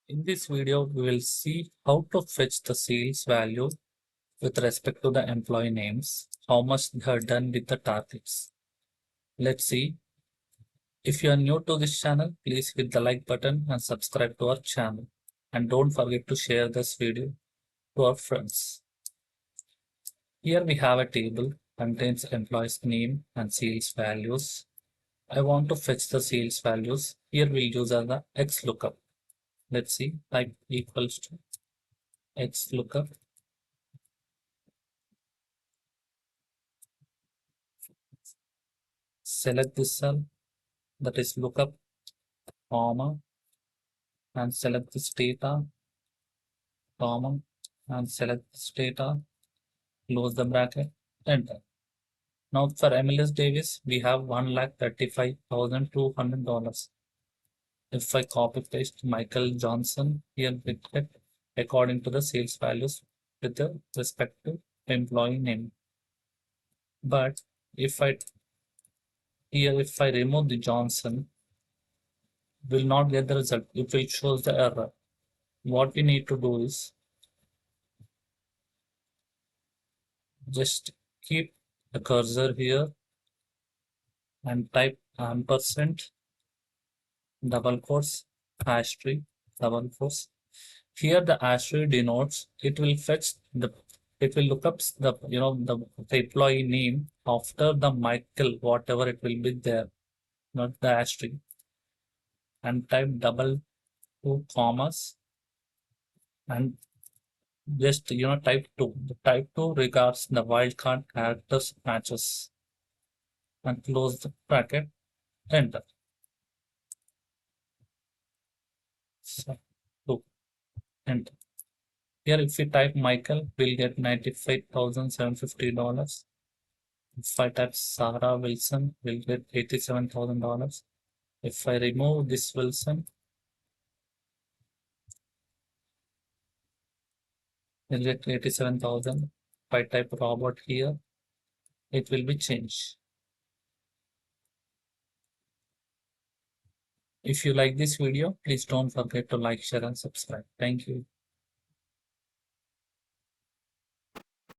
In this video, we will see how to fetch the sales value with respect to the employee names, how much they are done with the targets. Let's see. If you are new to this channel, please hit the like button and subscribe to our channel. And don't forget to share this video to our friends. Here we have a table contains employee's name and sales values. I want to fetch the sales values. Here we'll use as the XLOOKUP. Let's see, type equals to XLOOKUP. Select this cell, that is lookup, comma, and select this data, comma, and select this data, close the bracket, enter. Now for MLS Davis, we have $1,35,200. If I copy paste Michael Johnson, here we get according to the sales values with the respect to employee name. But if I remove the Johnson, will not get the result. It will show the error. What we need to do is just keep the cursor here and type ampersand double quotes asterisk double quotes. Here the asterisk denotes it will look up the employee name after the Michael, whatever it will be there, not the asterisk, and type double two commas and just type two. The type two regards the wildcard characters matches and close the bracket, enter. So, two, enter. Here if we type Michael, we'll get $95,750. If I type Sarah Wilson, we'll get $87,000. If I remove this Wilson, we'll get 87,000. If I type Robert here, it will be changed. If you like this video, please don't forget to like, share and subscribe. Thank you.